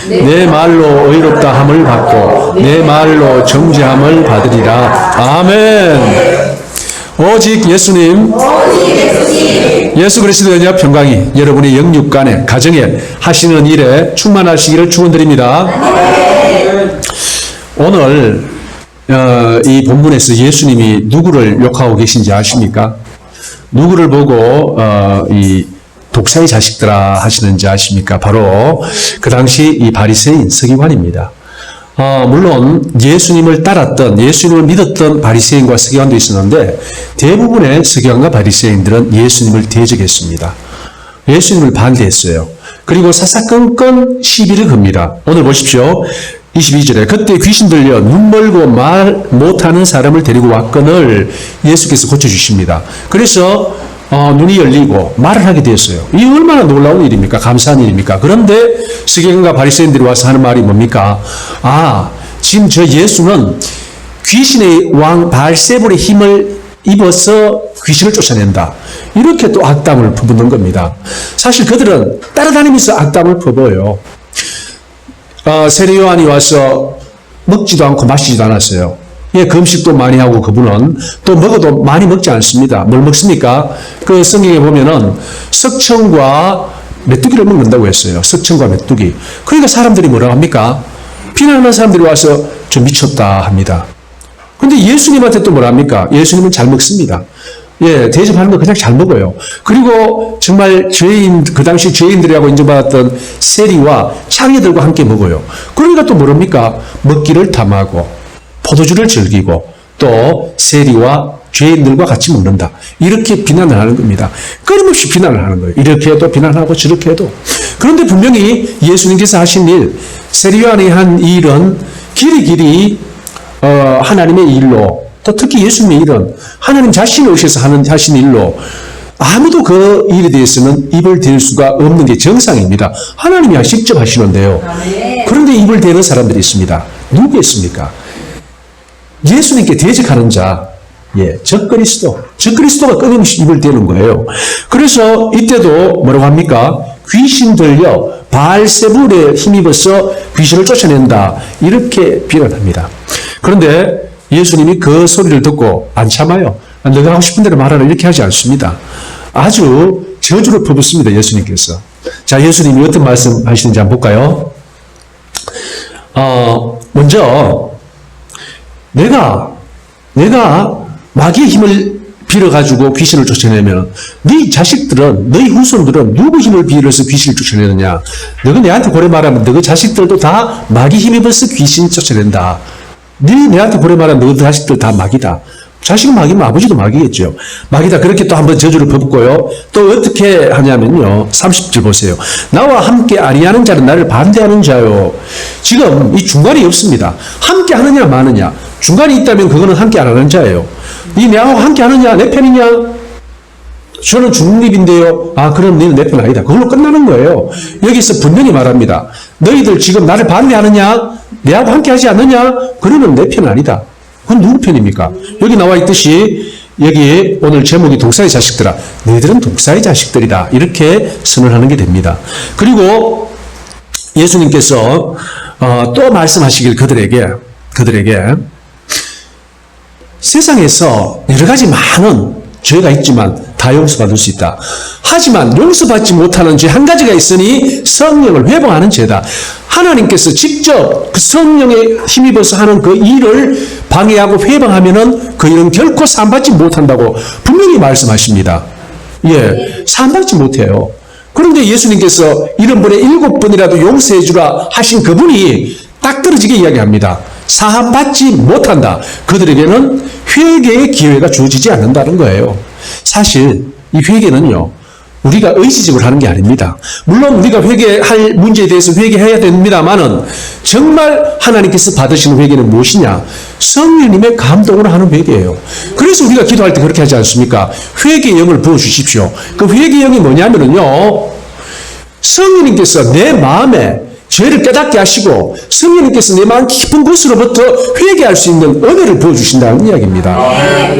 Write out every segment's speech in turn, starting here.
내 말로 의롭다 함을 받고 내 말로 정죄함을 받으리라. 아멘. 오직 예수님, 예수 그리스도의 은혜와 평강이 여러분의 영육간에 가정에 하시는 일에 충만하시기를 축원드립니다. 오늘 이 본문에서 예수님이 누구를 욕하고 계신지 아십니까? 누구를 보고 이 독사의 자식들아 하시는지 아십니까? 바로 그 당시 이 바리새인 서기관입니다. 물론 예수님을 따랐던, 예수님을 믿었던 바리새인과 서기관도 있었는데 대부분의 서기관과 바리새인들은 예수님을 대적했습니다. 예수님을 반대했어요. 그리고 사사건건 시비를 겁니다. 오늘 보십시오. 22절에 그때 귀신 들려 눈 멀고 말 못하는 사람을 데리고 왔거늘 예수께서 고쳐주십니다. 그래서 눈이 열리고 말을 하게 되었어요. 이 얼마나 놀라운 일입니까? 감사한 일입니까? 그런데 서기관과 바리새인들이 와서 하는 말이 뭡니까? 지금 저 예수는 귀신의 왕 바알세불의 힘을 입어서 귀신을 쫓아낸다. 이렇게 또 악담을 퍼붓는 겁니다. 사실 그들은 따라다니면서 악담을 퍼부어요. 세례 요한이 와서 먹지도 않고 마시지도 않았어요. 예, 금식도 많이 하고 그분은 또 먹어도 많이 먹지 않습니다. 뭘 먹습니까? 그 성경에 보면은 석청과 메뚜기를 먹는다고 했어요. 석청과 메뚜기. 그러니까 사람들이 뭐라고 합니까? 비난하는 사람들이 와서 좀 미쳤다 합니다. 근데 예수님한테 또 뭐라 합니까? 예수님은 잘 먹습니다. 예, 대접하는 거 그냥 잘 먹어요. 그리고 정말 죄인, 그 당시 죄인들이라고 인정받았던 세리와 창의들과 함께 먹어요. 그러니까 또 뭐랍니까? 먹기를 탐하고 포도주를 즐기고 또 세리와 죄인들과 같이 먹는다. 이렇게 비난을 하는 겁니다. 끊임없이 비난을 하는 거예요. 이렇게 해도 비난하고 저렇게 해도. 그런데 분명히 예수님께서 하신 일, 세리 요한이 한 일은 길이 하나님의 일로, 또 특히 예수님의 일은 하나님 자신을 오셔서 하신 일로 아무도 그 일에 대해서는 입을 댈 수가 없는 게 정상입니다. 하나님이 직접 하시는데요. 그런데 입을 대는 사람들이 있습니다. 누구였습니까? 예수님께 대적하는 자, 적그리스도가 끊임없이 입을 대는 거예요. 그래서 이때도 뭐라고 합니까? 귀신 들려 바알세불에 힘입어서 귀신을 쫓아낸다. 이렇게 비난합니다. 그런데 예수님이 그 소리를 듣고 안 참아요. 너가 하고 싶은 대로 말하라 이렇게 하지 않습니다. 아주 저주를 퍼붓습니다. 예수님께서. 자, 예수님이 어떤 말씀 하시는지 한번 볼까요? 먼저 내가 마귀의 힘을 빌어가지고 귀신을 쫓아내면 네 자식들은, 너희 후손들은 누구 힘을 빌어서 귀신을 쫓아내느냐? 너가 내한테 고래 말하면 너희 자식들도 다 마귀 힘입어서 귀신 쫓아낸다. 내한테 고래 말하면 너희 자식들 다 마귀다. 자식은 마귀면 아버지도 마귀겠죠. 마귀다. 그렇게 또 한번 저주를 퍼붓고요. 또 어떻게 하냐면요. 30절 보세요. 나와 함께 아니하는 자는 나를 반대하는 자요. 지금 이 중간이 없습니다. 함께 하느냐 마느냐. 중간이 있다면 그거는 함께 안 하는 자예요. 네 내하고 함께 하느냐, 내 편이냐? 저는 중립인데요. 그럼 너는 내 편 아니다. 그걸로 끝나는 거예요. 여기서 분명히 말합니다. 너희들 지금 나를 반대하느냐? 내하고 함께 하지 않느냐? 그러면 내 편 아니다. 그건 누구 편입니까? 여기 나와 있듯이 여기 오늘 제목이 독사의 자식들아. 너희들은 독사의 자식들이다. 이렇게 선언하는 게 됩니다. 그리고 예수님께서 또 말씀하시길 그들에게 세상에서 여러 가지 많은 죄가 있지만 다 용서받을 수 있다. 하지만 용서받지 못하는 죄 한 가지가 있으니 성령을 회방하는 죄다. 하나님께서 직접 그 성령에 힘입어서 하는 그 일을 방해하고 회방하면은 그 일은 결코 사함받지 못한다고 분명히 말씀하십니다. 사함받지 못해요. 그런데 예수님께서 이런 분의 7번이라도 용서해 주라 하신 그분이 딱 떨어지게 이야기합니다. 사함받지 못한다. 그들에게는 회개의 기회가 주어지지 않는다는 거예요. 사실 이 회개는요, 우리가 의지적으로 하는 게 아닙니다. 물론 우리가 회개할 문제에 대해서 회개해야 됩니다만은 정말 하나님께서 받으시는 회개는 무엇이냐? 성령님의 감동으로 하는 회개예요. 그래서 우리가 기도할 때 그렇게 하지 않습니까? 회개의 영을 부어주십시오. 그 회개의 영이 뭐냐면요, 성령님께서 내 마음에 죄를 깨닫게 하시고 성령님께서 내 마음 깊은 곳으로부터 회개할 수 있는 은혜를 부어주신다는 이야기입니다.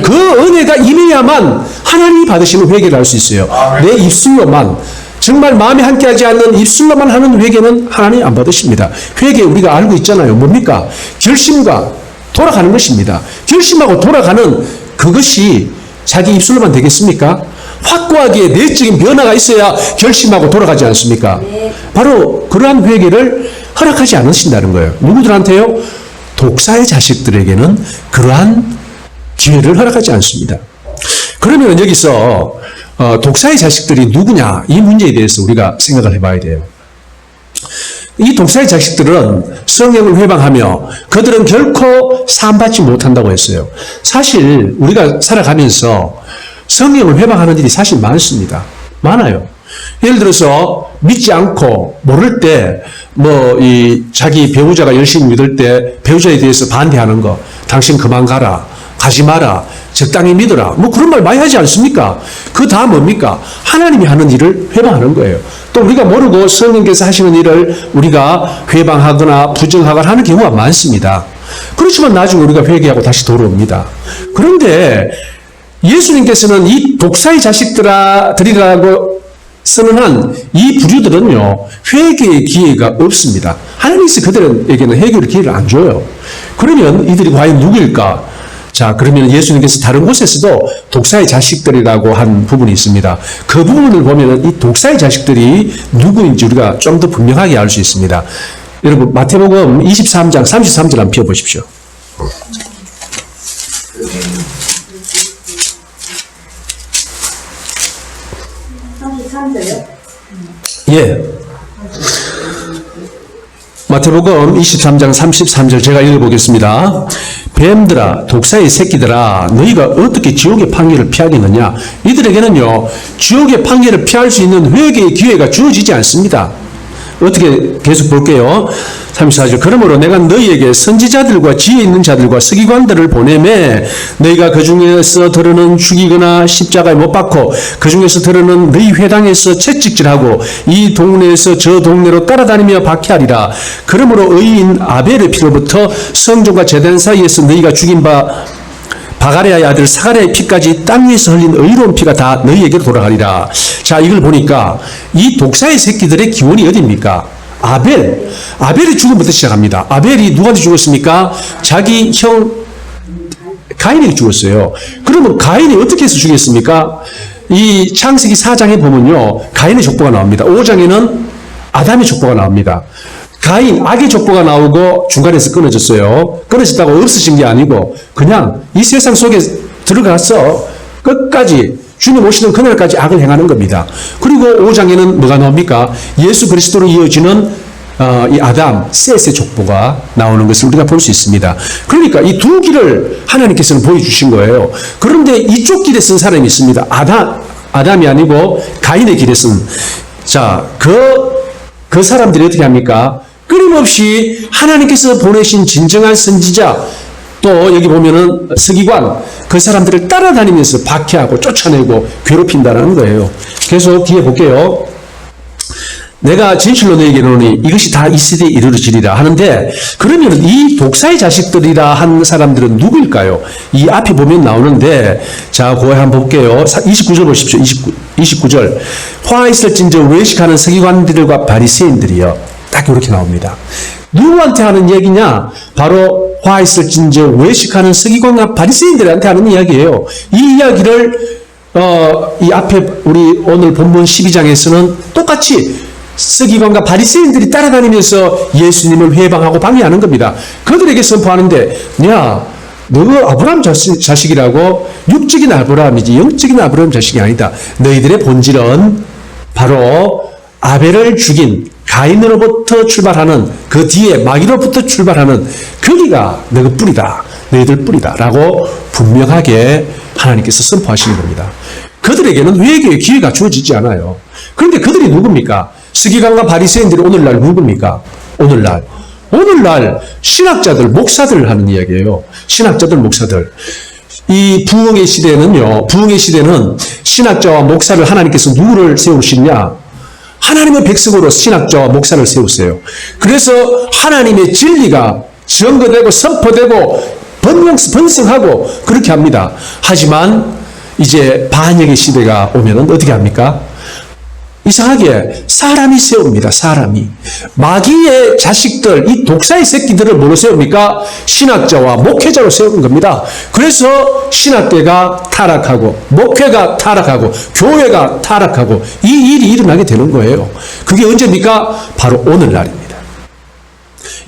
그 은혜가 임해야만 하나님이 받으시는 회개를 할 수 있어요. 내 입술로만 정말 마음에 함께하지 않는 입술로만 하는 회개는 하나님 안 받으십니다. 회개 우리가 알고 있잖아요. 뭡니까? 결심과 돌아가는 것입니다. 결심하고 돌아가는 그것이 자기 입술로만 되겠습니까? 확고하게 내적인 변화가 있어야 결심하고 돌아가지 않습니까? 네. 바로 그러한 회개를 허락하지 않으신다는 거예요. 누구들한테요? 독사의 자식들에게는 그러한 기회를 허락하지 않습니다. 그러면 여기서 독사의 자식들이 누구냐? 이 문제에 대해서 우리가 생각을 해봐야 돼요. 이 독사의 자식들은 성령을 회방하며 그들은 결코 사함받지 못한다고 했어요. 사실 우리가 살아가면서 성령을 회방하는 일이 사실 많습니다. 많아요. 예를 들어서 믿지 않고 모를 때 자기 배우자가 열심히 믿을 때 배우자에 대해서 반대하는 거, 당신 그만 가라, 가지 마라, 적당히 믿어라, 그런 말 많이 하지 않습니까? 그 다 뭡니까? 하나님이 하는 일을 회방하는 거예요. 또 우리가 모르고 성령께서 하시는 일을 우리가 회방하거나 부정하거나 하는 경우가 많습니다. 그렇지만 나중에 우리가 회개하고 다시 돌아옵니다. 그런데 예수님께서는 이 독사의 자식들이라고 선언한 이 부류들은요, 회개의 기회가 없습니다. 하나님께서 그들에게는 회개의 기회를 안 줘요. 그러면 이들이 과연 누구일까? 자, 그러면 예수님께서 다른 곳에서도 독사의 자식들이라고 한 부분이 있습니다. 그 부분을 보면 이 독사의 자식들이 누구인지 우리가 좀 더 분명하게 알 수 있습니다. 여러분, 마태복음 23장 33절 한번 펴보십시오. 예. 마태복음 23장 33절 제가 읽어보겠습니다. 뱀들아, 독사의 새끼들아, 너희가 어떻게 지옥의 판결을 피하겠느냐? 이들에게는요, 지옥의 판결을 피할 수 있는 회개의 기회가 주어지지 않습니다. 어떻게 계속 볼게요. 34절. 그러므로 내가 너희에게 선지자들과 지혜 있는 자들과 서기관들을 보내매 너희가 그 중에서 들으는 죽이거나 십자가에 못 박고 그 중에서 들으는 너희 회당에서 채찍질하고 이 동네에서 저 동네로 따라다니며 박해하리라. 그러므로 의인 아벨의 피로부터 성전과 제단 사이에서 너희가 죽인 바가레아의 아들 사가랴의 피까지 땅 위에서 흘린 의로운 피가 다 너희에게로 돌아가리라. 자, 이걸 보니까 이 독사의 새끼들의 기원이 어디입니까? 아벨이 죽음부터 시작합니다. 아벨이 누구한테 죽었습니까? 자기 형 가인에게 죽었어요. 그러면 가인이 어떻게 해서 죽였습니까? 이 창세기 4장에 보면요, 가인의 족보가 나옵니다. 5장에는 아담의 족보가 나옵니다. 가인, 악의 족보가 나오고 중간에서 끊어졌어요. 끊어졌다고 없어진 게 아니고 그냥 이 세상 속에 들어가서 끝까지 주님 오시는 그날까지 악을 행하는 겁니다. 그리고 5장에는 뭐가 나옵니까? 예수 그리스도로 이어지는 이 아담, 셋의 족보가 나오는 것을 우리가 볼 수 있습니다. 그러니까 이 두 길을 하나님께서는 보여주신 거예요. 그런데 이쪽 길에 쓴 사람이 있습니다. 아담이 아니고 가인의 길에 쓴. 자, 그 사람들이 어떻게 합니까? 끊임없이 하나님께서 보내신 진정한 선지자, 또 여기 보면은 서기관, 그 사람들을 따라다니면서 박해하고 쫓아내고 괴롭힌다는 거예요. 계속 뒤에 볼게요. 내가 진실로 너에게 이르노니 이것이 다 이 시대에 이루어지리라 하는데, 그러면 이 독사의 자식들이라 한 사람들은 누구일까요? 이 앞에 보면 나오는데, 자, 그거 한번 볼게요. 29절 보십시오. 29절. 화 있을진저 외식하는 서기관들과 바리새인들이여. 딱 이렇게 나옵니다. 누구한테 하는 얘기냐? 바로 화 있을진저 외식하는 서기관과 바리새인들한테 하는 이야기예요. 이 이야기를 이 앞에 우리 오늘 본문 12장에서는 똑같이 서기관과 바리새인들이 따라다니면서 예수님을 회방하고 방해하는 겁니다. 그들에게 선포하는데, 야, 너가 아브라함 자식이라고, 육적인 아브라함이지 영적인 아브라함 자식이 아니다. 너희들의 본질은 바로 아벨을 죽인 가인으로부터 출발하는, 그 뒤에 마귀로부터 출발하는 거기가 너희 뿌리다, 너희들 뿌리다 라고 분명하게 하나님께서 선포하시는 겁니다. 그들에게는 회개의 기회가 주어지지 않아요. 그런데 그들이 누굽니까? 서기관과 바리새인들이 오늘날 누굽니까? 오늘날 신학자들, 목사들을 하는 이야기예요. 신학자들, 목사들. 이 부흥의 시대는 신학자와 목사를 하나님께서 누구를 세우시냐? 하나님의 백성으로 신학자와 목사를 세우세요. 그래서 하나님의 진리가 증거되고 선포되고 번성하고 그렇게 합니다. 하지만 이제 반역의 시대가 오면은 어떻게 합니까? 이상하게 사람이 세웁니다. 사람이. 마귀의 자식들, 이 독사의 새끼들을 뭐로 세웁니까? 신학자와 목회자로 세우는 겁니다. 그래서 신학계가 타락하고 목회가 타락하고 교회가 타락하고 이 일이 일어나게 되는 거예요. 그게 언제입니까? 바로 오늘날입니다.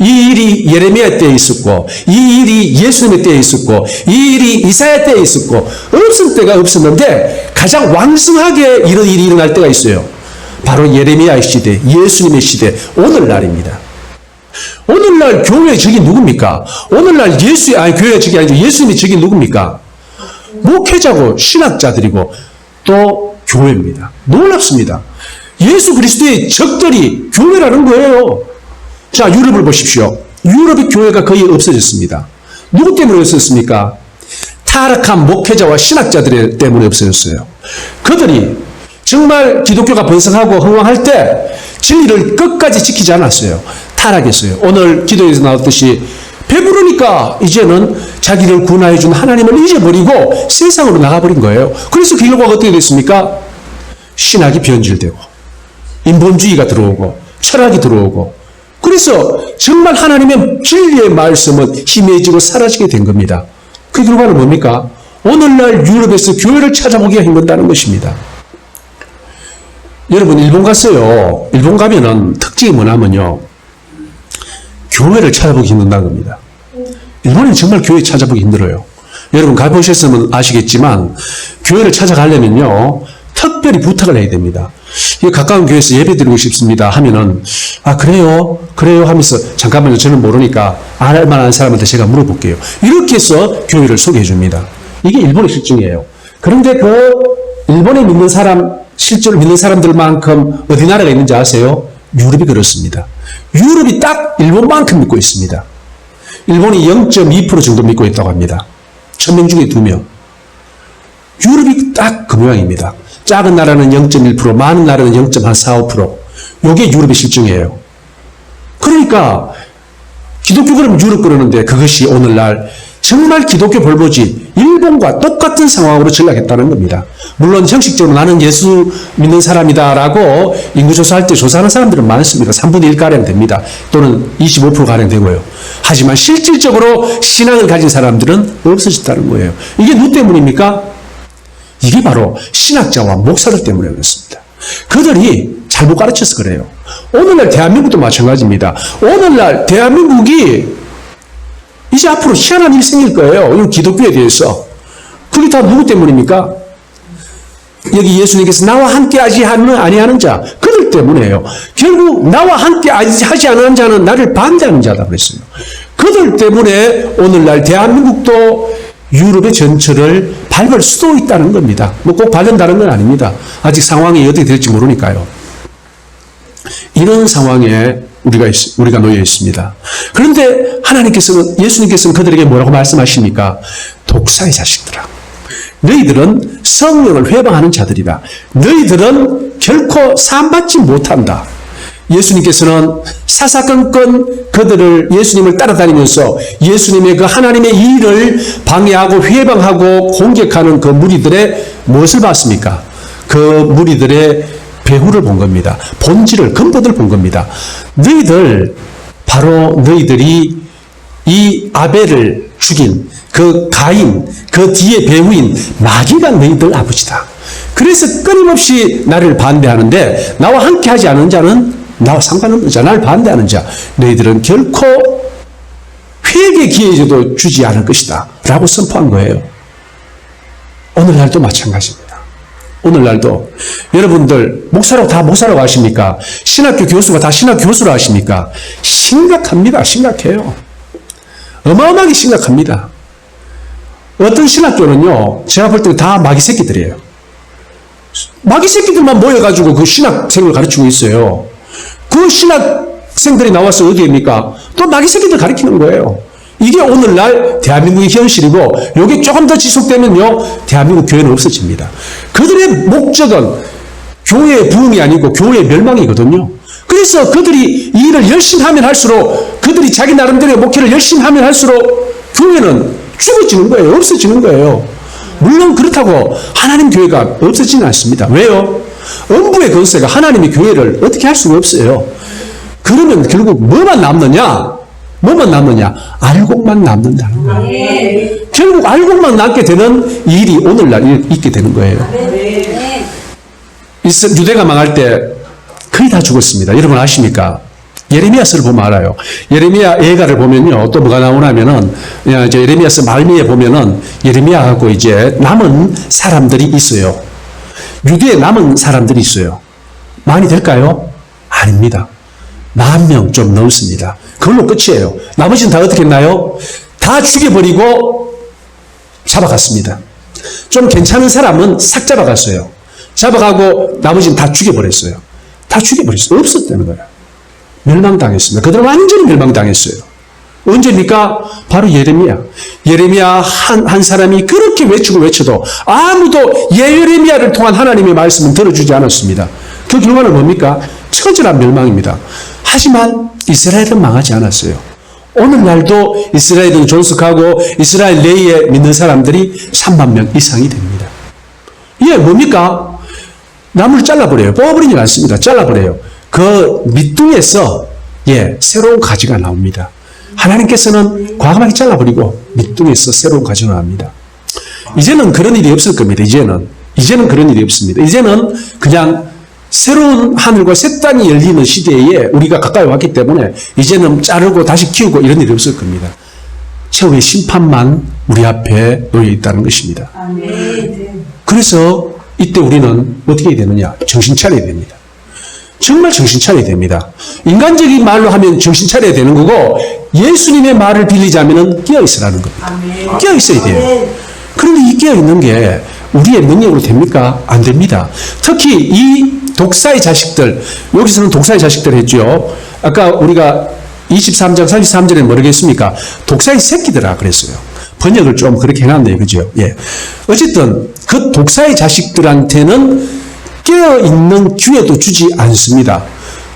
이 일이 예레미야 때에 있었고, 이 일이 예수님의 때에 있었고, 이 일이 이사야 때에 있었고, 없을 때가 없었는데 가장 왕성하게 이런 일이 일어날 때가 있어요. 바로 예레미야의 시대, 예수님의 시대, 오늘날입니다. 오늘날 교회의 적이 누굽니까? 오늘날 교회의 적이 아니죠. 예수님의 적이 누굽니까? 목회자고 신학자들이고 또 교회입니다. 놀랍습니다. 예수 그리스도의 적들이 교회라는 거예요. 자, 유럽을 보십시오. 유럽의 교회가 거의 없어졌습니다. 누구 때문에 없어졌습니까? 타락한 목회자와 신학자들 때문에 없어졌어요. 그들이 정말 기독교가 번성하고 흥왕할 때 진리를 끝까지 지키지 않았어요. 타락했어요. 오늘 기도에서 나왔듯이 배부르니까 이제는 자기를 구원해 준 하나님을 잊어버리고 세상으로 나가버린 거예요. 그래서 그 결과가 어떻게 됐습니까? 신학이 변질되고 인본주의가 들어오고 철학이 들어오고, 그래서 정말 하나님의 진리의 말씀은 희미해지고 사라지게 된 겁니다. 그 결과는 뭡니까? 오늘날 유럽에서 교회를 찾아보기가 힘들다는 것입니다. 여러분, 일본 갔어요. 일본 가면은 특징이 뭐냐면요, 교회를 찾아보기 힘든다는 겁니다. 일본은 정말 교회 찾아보기 힘들어요. 여러분 가보셨으면 아시겠지만 교회를 찾아가려면요 특별히 부탁을 해야 됩니다. 가까운 교회에서 예배 드리고 싶습니다 하면은, 아 그래요 하면서, 잠깐만요, 저는 모르니까 알만한 사람한테 제가 물어볼게요. 이렇게 해서 교회를 소개해 줍니다. 이게 일본의 실정이에요. 그런데 그 일본에 믿는 사람, 실제로 믿는 사람들만큼 어디 나라가 있는지 아세요? 유럽이 그렇습니다. 유럽이 딱 일본만큼 믿고 있습니다. 일본이 0.2% 정도 믿고 있다고 합니다. 1000명 중에 2명. 유럽이 딱 그 모양입니다. 작은 나라는 0.1%, 많은 나라는 0.45%. 이게 유럽의 실정이에요. 그러니까 기독교 그러면 유럽 그러는데, 그것이 오늘날 정말 기독교 볼모지 일본과 똑같은 상황으로 전락했다는 겁니다. 물론 형식적으로 나는 예수 믿는 사람이다라고 인구조사할 때 조사하는 사람들은 많습니다. 3분의 1가량 됩니다. 또는 25%가량 되고요. 하지만 실질적으로 신앙을 가진 사람들은 없어졌다는 거예요. 이게 누구 때문입니까? 이게 바로 신학자와 목사들 때문에 그렇습니다. 그들이 잘못 가르쳐서 그래요. 오늘날 대한민국도 마찬가지입니다. 오늘날 대한민국이 이제 앞으로 희한한 일이 생길 거예요. 이 기독교에 대해서. 그게 다 누구 때문입니까? 여기 예수님께서 나와 함께 하지 아니하는 자, 그들 때문에요. 결국 나와 함께 하지 않은 자는 나를 반대하는 자다 그랬어요. 그들 때문에 오늘날 대한민국도 유럽의 전철을 밟을 수도 있다는 겁니다. 뭐 꼭 밟는다는 건 아닙니다. 아직 상황이 어떻게 될지 모르니까요. 이런 상황에 우리가 놓여 있습니다. 그런데 예수님께서는 그들에게 뭐라고 말씀하십니까? 독사의 자식들아, 너희들은 성령을 회방하는 자들이다. 너희들은 결코 사함받지 못한다. 예수님께서는 사사건건 예수님을 따라다니면서 예수님의 그 하나님의 일을 방해하고 회방하고 공격하는 그 무리들의 무엇을 봤습니까? 그 무리들의 배후를 본 겁니다. 본질을, 근본을 본 겁니다. 바로 너희들이 이 아벨을 죽인 그 가인, 그 뒤에 배후인 마귀가 너희들 아버지다. 그래서 끊임없이 나를 반대하는데, 나와 함께 하지 않은 자는, 나와 상관없는 자, 나를 반대하는 자, 너희들은 결코 회개 기회도 주지 않을 것이다 라고 선포한 거예요. 오늘날도 마찬가지입니다. 오늘날도 여러분들 목사라고 다 목사라고 하십니까? 신학교 교수가 다 신학교 교수라고 하십니까? 심각합니다. 심각해요. 어마어마하게 심각합니다. 어떤 신학교는요, 제가 볼 때 다 마귀 새끼들이에요. 마귀 새끼들만 모여가지고 그 신학생을 가르치고 있어요. 그 신학생들이 나와서 어디입니까? 또 마귀 새끼들 가르치는 거예요. 이게 오늘날 대한민국의 현실이고, 이게 조금 더 지속되면요, 대한민국 교회는 없어집니다. 그들의 목적은 교회의 부흥이 아니고 교회의 멸망이거든요. 그래서 그들이 이 일을 열심히 하면 할수록, 그들이 자기 나름대로의 목회를 열심히 하면 할수록 교회는 죽어지는 거예요. 없어지는 거예요. 물론 그렇다고 하나님 교회가 없어지지는 않습니다. 왜요? 음부의 권세가 하나님의 교회를 어떻게 할 수가 없어요. 그러면 결국 뭐만 남느냐? 알곡만 남는다는 거예요. 결국 알곡만 남게 되는 일이 오늘날 있게 되는 거예요. 유대가 망할 때 거의 다 죽었습니다. 여러분 아십니까? 예레미야서를 보면 알아요. 예레미야 예가를 보면요, 또 뭐가 나오냐면은, 이제 예레미야서 말미에 보면은, 예레미야하고 이제 남은 사람들이 있어요. 유대에 남은 사람들이 있어요. 많이 될까요? 아닙니다. 10,000명 좀 넘습니다. 그걸로 끝이에요. 나머지는 다 어떻게 했나요? 다 죽여버리고 잡아갔습니다. 좀 괜찮은 사람은 싹 잡아갔어요. 잡아가고 나머지는 다 죽여버렸어요. 다 죽여버렸어요. 없었다는 거예요. 멸망당했습니다. 그들은 완전히 멸망당했어요. 언제입니까? 바로 예레미야 한 사람이 그렇게 외쳐도 아무도 예레미야를 통한 하나님의 말씀은 들어주지 않았습니다. 그 결과는 뭡니까? 처절한 멸망입니다. 하지만 이스라엘은 망하지 않았어요. 오늘날도 이스라엘은 존속하고 이스라엘 내에 믿는 사람들이 30,000명 이상이 됩니다. 이게 뭡니까? 나무를 잘라버려요. 뽑아버리지 않습니다. 잘라버려요. 그 밑둥에서 새로운 가지가 나옵니다. 하나님께서는 과감하게 잘라버리고 밑둥에서 새로운 가지가 나옵니다. 이제는 그런 일이 없을 겁니다. 이제는 그런 일이 없습니다. 이제는 그냥 새로운 하늘과 새 땅이 열리는 시대에 우리가 가까이 왔기 때문에 이제는 자르고 다시 키우고 이런 일이 없을 겁니다. 최후의 심판만 우리 앞에 놓여 있다는 것입니다. 그래서 이때 우리는 어떻게 해야 되느냐? 정신 차려야 됩니다. 정말 정신 차려야 됩니다. 인간적인 말로 하면 정신 차려야 되는 거고, 예수님의 말을 빌리자면 깨어있으라는 겁니다. 깨어있어야 돼요. 그런데 이 깨어있는 게 우리의 능력으로 됩니까? 안 됩니다. 특히 이 독사의 자식들, 여기서는 독사의 자식들 했죠. 아까 우리가 23장 33절에 뭐라고 했습니까? 독사의 새끼들아 그랬어요. 번역을 좀 그렇게 해놨네요. 그죠? 어쨌든 그 독사의 자식들한테는 깨어있는 기회도 주지 않습니다.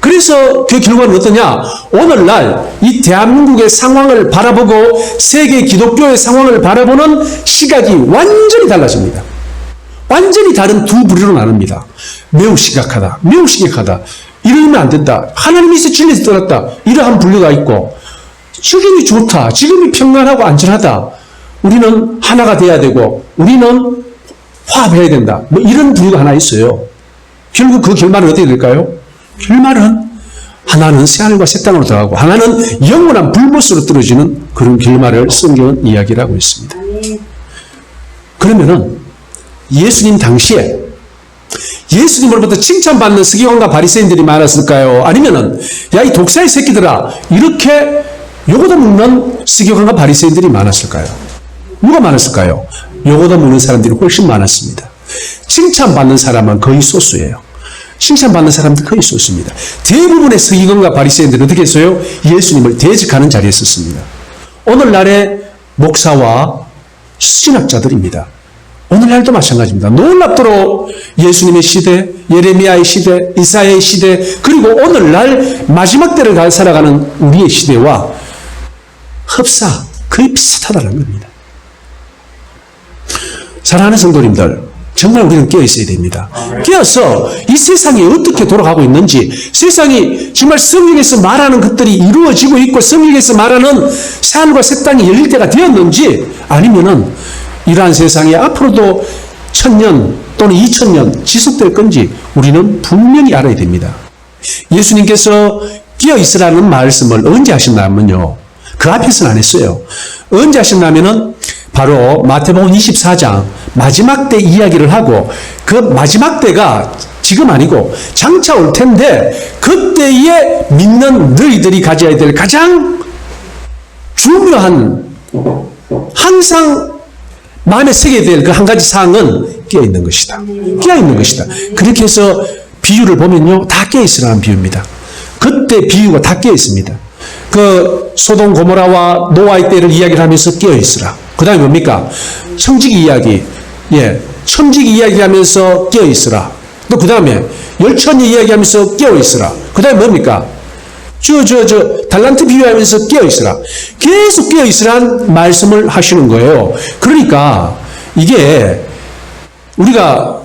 그래서 그 결과는 어떠냐? 오늘날 이 대한민국의 상황을 바라보고 세계 기독교의 상황을 바라보는 시각이 완전히 달라집니다. 완전히 다른 두 부류로 나눕니다. 매우 심각하다. 매우 심각하다. 이러면 안 된다. 하나님이 진리에서 떠났다. 이러한 분류가 있고, 지금이 좋다. 지금이 평안하고 안전하다. 우리는 하나가 돼야 되고, 우리는 화합해야 된다. 뭐 이런 부류가 하나 있어요. 결국 그 결말은 어떻게 될까요? 결말은 하나는 새하늘과 새 땅으로 들어가고 하나는 영원한 불못으로 떨어지는 그런 결말을 성경은 이야기를 하고 있습니다. 그러면은 예수님 당시에 예수님으로부터 칭찬받는 서기관과 바리새인들이 많았을까요? 아니면은 야, 이 독사의 새끼들아, 이렇게 요거도 먹는 서기관과 바리새인들이 많았을까요? 누가 많았을까요? 요거도 먹는 사람들이 훨씬 많았습니다. 칭찬받는 사람은 거의 소수예요. 칭찬받는 사람들 거의 소수입니다. 대부분의 서기관과 바리새인들은 어떻게 했어요? 예수님을 대적하는 자리에 있었습니다. 오늘날의 목사와 신학자들입니다. 오늘날도 마찬가지입니다. 놀랍도록 예수님의 시대, 예레미야의 시대, 이사야의 시대, 그리고 오늘날 마지막 때를 살아가는 우리의 시대와 흡사, 거의 비슷하다는 겁니다. 사랑하는 성도님들, 정말 우리는 깨어있어야 됩니다. 깨어서 이 세상이 어떻게 돌아가고 있는지, 세상이 정말 성경에서 말하는 것들이 이루어지고 있고 성경에서 말하는 새하늘과 새 땅이 열릴 때가 되었는지, 아니면은 이러한 세상이 앞으로도 1000년 또는 2000년 지속될 건지 우리는 분명히 알아야 됩니다. 예수님께서 깨어있으라는 말씀을 언제 하셨냐면요, 그 앞에서는 안 했어요. 언제 하셨냐면은 바로 마태복음 24장 마지막 때 이야기를 하고, 그 마지막 때가 지금 아니고 장차 올 텐데 그때에 믿는 너희들이 가져야 될 가장 중요한, 항상 마음에 새겨야 될 그 한 가지 사항은 깨어있는 것이다. 깨어있는 것이다. 그렇게 해서 비유를 보면요, 다 깨어있으라는 비유입니다. 그때 비유가 다 깨어있습니다. 그 소돔 고모라와 노아의 때를 이야기를 하면서 깨어있으라. 그 다음에 뭡니까? 청지기 이야기. 청지기 이야기하면서 깨어있으라. 또 그 다음에 열천이 이야기하면서 깨어있으라. 그 다음에 뭡니까? 달란트 비유하면서 깨어있으라. 계속 깨어있으라는 말씀을 하시는 거예요. 그러니까 이게 우리가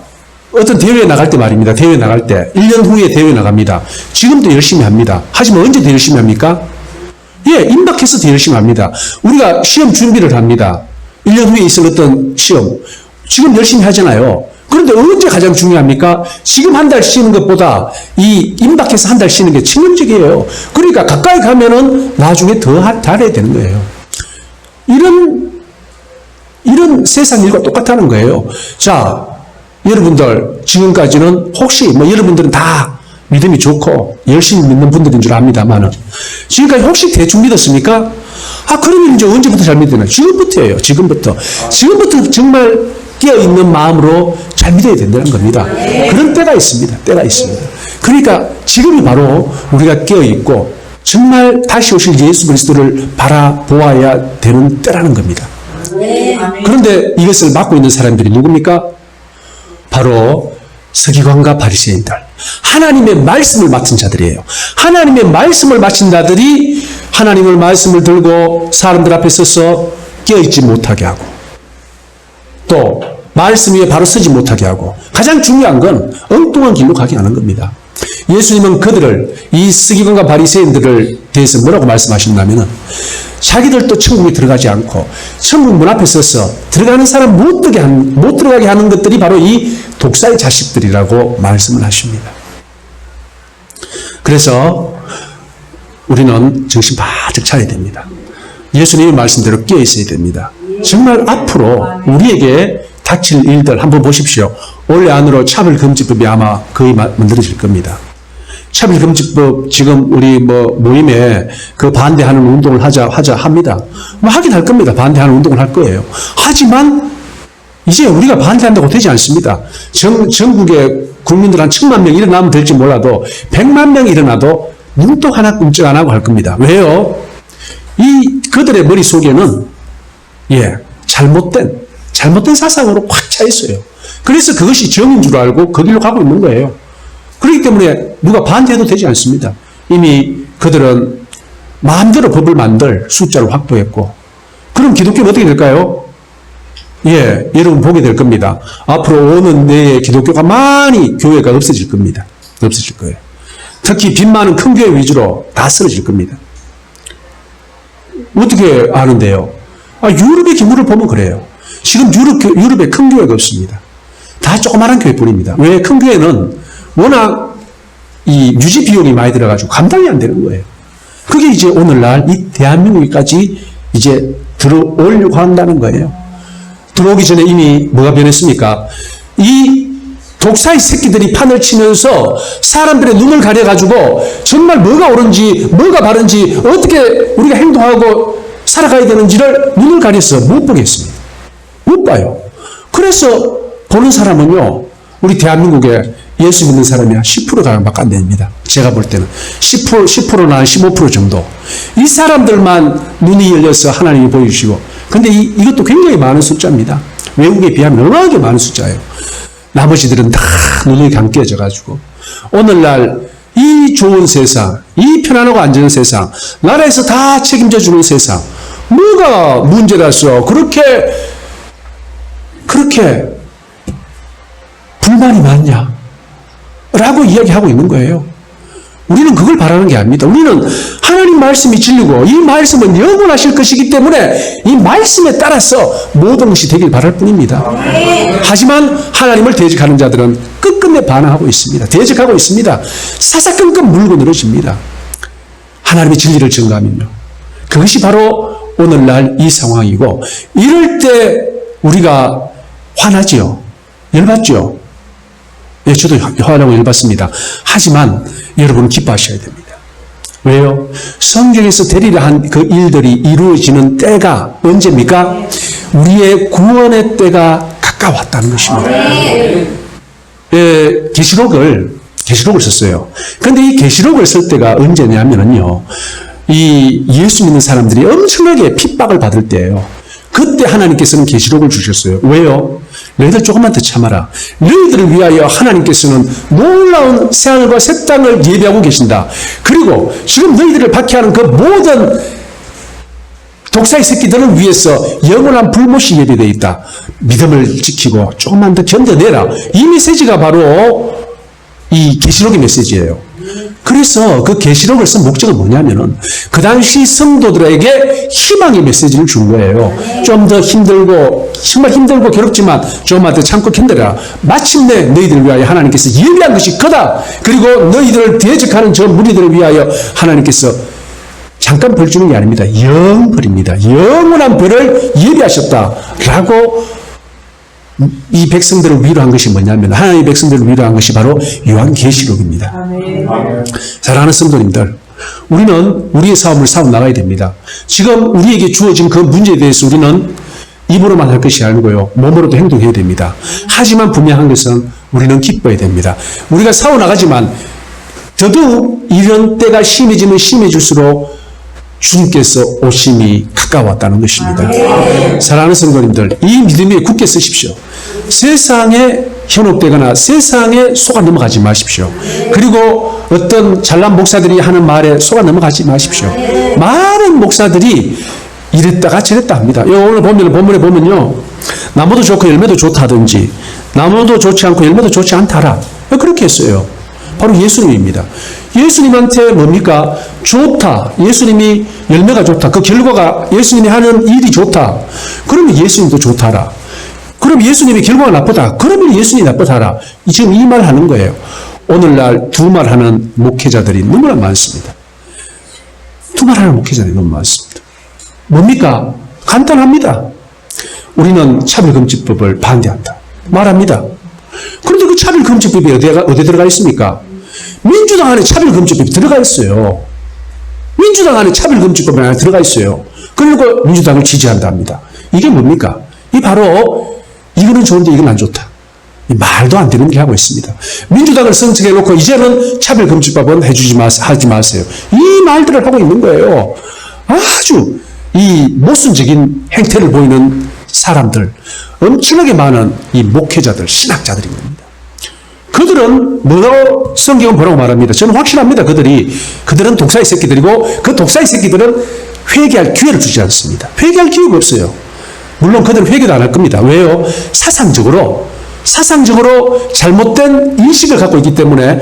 어떤 대회에 나갈 때 말입니다. 대회 나갈 때. 1년 후에 대회 나갑니다. 지금도 열심히 합니다. 하지만 언제 더 열심히 합니까? 예, 임박해서 더 열심히 합니다. 우리가 시험 준비를 합니다. 1년 후에 있을 어떤 시험. 지금 열심히 하잖아요. 그런데 언제 가장 중요합니까? 지금 한 달 쉬는 것보다 이 임박해서 한 달 쉬는 게 치명적이에요. 그러니까 가까이 가면은 나중에 더 잘해야 되는 거예요. 이런 세상 일과 똑같다는 거예요. 자, 여러분들 지금까지는 혹시 여러분들은 다 믿음이 좋고 열심히 믿는 분들인 줄 압니다만은 지금까지 혹시 대충 믿었습니까? 그러면 이제 언제부터 잘 믿어야 되나? 지금부터예요. 지금부터 정말 깨어있는 마음으로 잘 믿어야 된다는 겁니다. 그런 때가 있습니다. 그러니까 지금이 바로 우리가 깨어있고 정말 다시 오실 예수 그리스도를 바라보아야 되는 때라는 겁니다. 그런데 이것을 맡고 있는 사람들이 누굽니까? 바로 서기관과 바리새인들, 하나님의 말씀을 맡은 자들이에요. 하나님의 말씀을 맡은 자들이 하나님의 말씀을 들고 사람들 앞에 서서 깨어있지 못하게 하고 또 말씀 위에 바로 서지 못하게 하고 가장 중요한 건 엉뚱한 길로 가게 하는 겁니다. 예수님은 그들을, 이 서기관과 바리새인들을 대해서 뭐라고 말씀하셨냐면은 자기들도 천국에 들어가지 않고 천국 문 앞에 서서 들어가는 사람 못 들어가게 하는 것들이 바로 이 독사의 자식들이라고 말씀을 하십니다. 그래서 우리는 정신 바짝 차려야 됩니다. 예수님의 말씀대로 깨어 있어야 됩니다. 정말 앞으로 우리에게 닥칠 일들 한번 보십시오. 올해 안으로 차별금지법이 아마 거의 만들어질 겁니다. 차별금지법 지금 우리 모임에 그 반대하는 운동을 하자 합니다. 하긴 할 겁니다. 반대하는 운동을 할 거예요. 하지만 이제 우리가 반대한다고 되지 않습니다. 전국의 국민들 한 1000만 명 일어나면 될지 몰라도 100만 명 일어나도 눈독 하나 끔찍 안 하고 할 겁니다. 왜요? 그들의 머릿속에는 잘못된 사상으로 꽉 차 있어요. 그래서 그것이 정인 줄 알고 그 길로 가고 있는 거예요. 그렇기 때문에 누가 반대해도 되지 않습니다. 이미 그들은 마음대로 법을 만들 숫자를 확보했고, 그럼 기독교는 어떻게 될까요? 여러분 보게 될 겁니다. 앞으로 오는 내에 기독교가 많이 교회가 없어질 겁니다. 없어질 거예요. 특히 빚 많은 큰 교회 위주로 다 쓰러질 겁니다. 어떻게 아는데요? 유럽의 기물을 보면 그래요. 지금 유럽에 큰 교회가 없습니다. 다 조그마한 교회뿐입니다. 왜? 큰 교회는 워낙 이 유지 비용이 많이 들어가지고 감당이 안 되는 거예요. 그게 이제 오늘날 이 대한민국까지 이제 들어오려고 한다는 거예요. 들어오기 전에 이미 뭐가 변했습니까? 이 독사의 새끼들이 판을 치면서 사람들의 눈을 가려가지고 정말 뭐가 옳은지 뭐가 바른지 어떻게 우리가 행동하고 살아가야 되는지를 눈을 가려서 못 보겠습니다. 못 봐요. 그래서 보는 사람은요, 우리 대한민국에 예수 믿는 사람이 한 10%가량밖에 안 됩니다. 제가 볼 때는 10%나 15% 정도. 이 사람들만 눈이 열려서 하나님이 보여주시고, 근데 이것도 굉장히 많은 숫자입니다. 외국에 비하면 얼마나 많은 숫자예요. 나머지들은 다 눈이 감겨져가지고 오늘날 이 좋은 세상, 이 편안하고 안전한 세상, 나라에서 다 책임져주는 세상, 뭐가 문제라서 그렇게 불만이 많냐? 라고 이야기하고 있는 거예요. 우리는 그걸 바라는 게 아닙니다. 우리는 하나님 말씀이 진리고 이 말씀은 영원하실 것이기 때문에 이 말씀에 따라서 모든 것이 되길 바랄 뿐입니다. 하지만 하나님을 대적하는 자들은 끝끝내 반항하고 있습니다. 대적하고 있습니다. 사사건건 물고 늘어집니다. 하나님의 진리를 증거하면요. 그것이 바로 오늘날 이 상황이고, 이럴 때 우리가 화나지요. 열받죠. 저도 화나고 열받습니다. 하지만 여러분은 기뻐하셔야 됩니다. 왜요? 성경에서 되리라 한 그 일들이 이루어지는 때가 언제입니까? 우리의 구원의 때가 가까웠다는 것입니다. 계시록을 썼어요. 그런데 이 계시록을 쓸 때가 언제냐면요, 이 예수 믿는 사람들이 엄청나게 핍박을 받을 때예요. 그때 하나님께서는 계시록을 주셨어요. 왜요? 너희들 조금만 더 참아라. 너희들을 위하여 하나님께서는 놀라운 새하늘과 새 땅을 예비하고 계신다. 그리고 지금 너희들을 박해하는 그 모든 독사의 새끼들을 위해서 영원한 불못이 예비되어 있다. 믿음을 지키고 조금만 더 견뎌내라. 이 메시지가 바로 이 계시록의 메시지예요. 그래서 그 계시록을 쓴 목적은 뭐냐면은 그 당시 성도들에게 희망의 메시지를 준 거예요. 좀 더 힘들고 정말 힘들고 괴롭지만 조금만 더 참고 견뎌라. 마침내 너희들을 위하여 하나님께서 예비한 것이 크다. 그리고 너희들을 대적하는 저 무리들을 위하여 하나님께서 잠깐 벌 주는 게 아닙니다. 영벌입니다. 영원한 벌을 예비하셨다라고 이 백성들을 위로한 것이 뭐냐면 하나님의 백성들을 위로한 것이 바로 요한계시록입니다. 사랑하는 성도님들, 우리는 우리의 싸움을 싸워 나가야 됩니다. 지금 우리에게 주어진 그 문제에 대해서 우리는 입으로만 할 것이 아니고요, 몸으로도 행동해야 됩니다. 하지만 분명한 것은 우리는 기뻐야 됩니다. 우리가 싸워 나가지만 더더욱 이런 때가 심해지면 심해질수록 주님께서 오심이 가까웠다는 것입니다. 사랑하는 성도님들, 이 믿음에 굳게 서십시오. 세상에 현혹되거나 세상에 속아 넘어가지 마십시오. 그리고 어떤 잘난 목사들이 하는 말에 속아 넘어가지 마십시오. 많은 목사들이 이랬다가 저랬다 합니다. 오늘 본문에 보면요, 나무도 좋고 열매도 좋다든지 나무도 좋지 않고 열매도 좋지 않다라, 그렇게 했어요. 바로 예수님입니다. 예수님한테 뭡니까? 좋다. 예수님이 열매가 좋다. 그 결과가 예수님이 하는 일이 좋다. 그러면 예수님도 좋다라. 그럼 예수님의 결과가 나쁘다. 그러면 예수님이 나쁘다라. 지금 이 말 하는 거예요. 오늘날 두 말 하는 목회자들이 너무나 많습니다. 두 말 하는 목회자들이 너무 많습니다. 뭡니까? 간단합니다. 우리는 차별금지법을 반대한다. 말합니다. 그런데 그 차별금지법이 어디 들어가 있습니까? 민주당 안에 차별금지법이 들어가 있어요. 민주당 안에 차별금지법이 안에 들어가 있어요. 그리고 민주당을 지지한다 합니다. 이게 뭡니까? 이 바로 이거는 좋은데 이건 안 좋다. 말도 안 되는 게 하고 있습니다. 민주당을 선택해 놓고 이제는 차별금지법은 하지 마세요. 이 말들을 하고 있는 거예요. 아주 이 모순적인 행태를 보이는 사람들, 엄청나게 많은 이 목회자들, 신학자들인 겁니다. 그들은 뭐라고 성경은 뭐라고 말합니다. 저는 확실합니다. 그들은 독사의 새끼들이고 그 독사의 새끼들은 회개할 기회를 주지 않습니다. 회개할 기회가 없어요. 물론 그들은 회개도 안 할 겁니다. 왜요? 사상적으로 잘못된 인식을 갖고 있기 때문에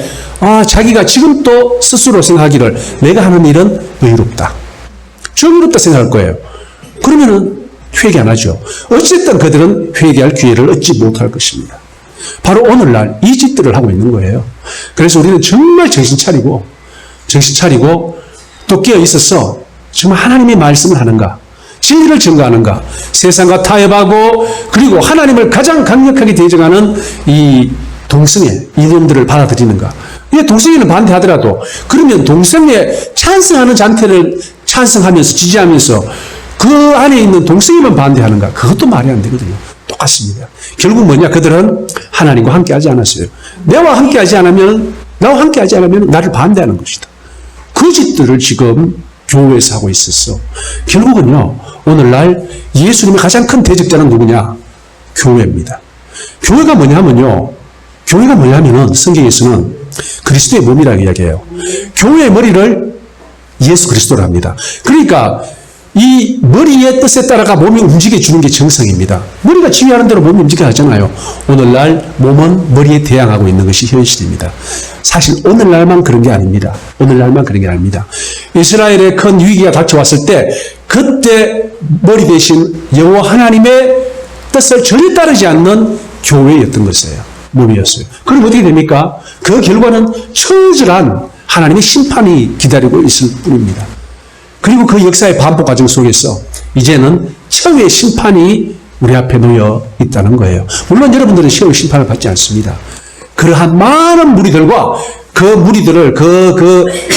자기가 지금 또 스스로 생각하기를 내가 하는 일은 의롭다, 정의롭다 생각할 거예요. 그러면은 회개 안 하죠. 어쨌든 그들은 회개할 기회를 얻지 못할 것입니다. 바로 오늘날 이 짓들을 하고 있는 거예요. 그래서 우리는 정말 정신 차리고 또 깨어 있어서 정말 하나님의 말씀을 하는가, 진리를 증거하는가, 세상과 타협하고 그리고 하나님을 가장 강력하게 대적하는 이 동성애 이념들을 받아들이는가. 이게 동성애는 반대하더라도 그러면 동성애 찬성하는 잔태를 찬성하면서 지지하면서 그 안에 있는 동성애만 반대하는가? 그것도 말이 안 되거든요. 똑같습니다. 결국 뭐냐? 그들은 하나님과 함께하지 않았어요. 나와 함께하지 않으면 나를 반대하는 것이다. 그 짓들을 지금 교회에서 하고 있었어. 결국은요, 오늘날 예수님의 가장 큰 대적자는 누구냐? 교회입니다. 교회가 뭐냐면요, 성경에서는 그리스도의 몸이라고 이야기해요. 교회의 머리를 예수 그리스도로 합니다. 그러니까 이 머리의 뜻에 따라가 몸이 움직여주는 게 정성입니다. 머리가 지휘하는 대로 몸이 움직여야 하잖아요. 오늘날 몸은 머리에 대항하고 있는 것이 현실입니다. 사실 오늘날만 그런 게 아닙니다. 이스라엘의 큰 위기가 닥쳐왔을 때 그때 머리 대신 여호와 하나님의 뜻을 전혀 따르지 않는 교회였던 것이에요. 몸이었어요. 그럼 어떻게 됩니까? 그 결과는 처절한 하나님의 심판이 기다리고 있을 뿐입니다. 그리고 그 역사의 반복 과정 속에서 이제는 최후의 심판이 우리 앞에 놓여 있다는 거예요. 물론 여러분들은 최후의 심판을 받지 않습니다. 그러한 많은 무리들과 그 무리들을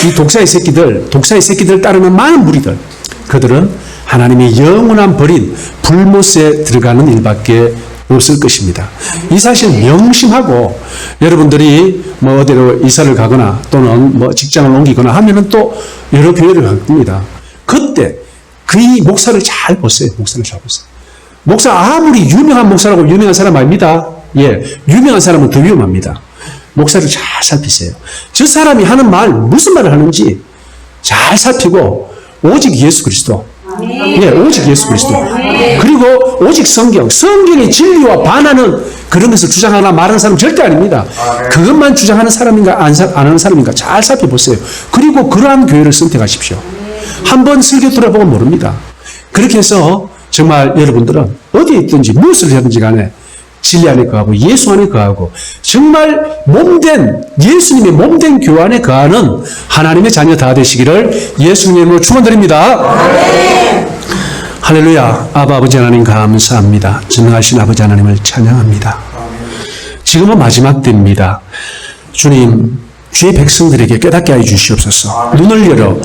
이 독사의 새끼들 따르는 많은 무리들, 그들은 하나님의 영원한 벌인 불못에 들어가는 일밖에 없을 것입니다. 이 사실 명심하고 여러분들이 뭐 어디로 이사를 가거나 또는 뭐 직장을 옮기거나 하면은 또 여러 교회를 갈 겁니다. 그때 그 목사를 잘 보세요. 목사 아무리 유명한 목사라고 유명한 사람 아닙니다. 예, 유명한 사람은 더 위험합니다. 목사를 잘 살피세요. 저 사람이 하는 말, 무슨 말을 하는지 잘 살피고 오직 예수 그리스도, 예, 오직 예수 그리스도. 그리고 오직 성경이 진리와 반하는 그런 것을 주장하거나 말하는 사람 절대 아닙니다. 그것만 주장하는 사람인가 안 하는 사람인가 잘 살펴보세요. 그리고 그러한 교회를 선택하십시오. 한번 설교 들어보면 모릅니다. 그렇게 해서 정말 여러분들은 어디에 있든지 무엇을 하든지 간에 진리 안에 거하고 예수 안에 거하고 정말 몸된 예수님의 몸된 교회 안에 거하는 하나님의 자녀 다 되시기를 예수님으로 축원드립니다. 할렐루야. 아버지 하나님 감사합니다. 전능하신 아버지 하나님을 찬양합니다. 지금은 마지막 때입니다. 주님, 주의 백성들에게 깨닫게 하여 주시옵소서. 눈을 열어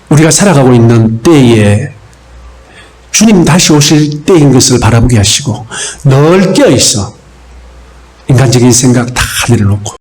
우리가 살아가고 있는 때에 주님 다시 오실 때인 것을 바라보게 하시고 늘 껴있어 인간적인 생각 다 내려놓고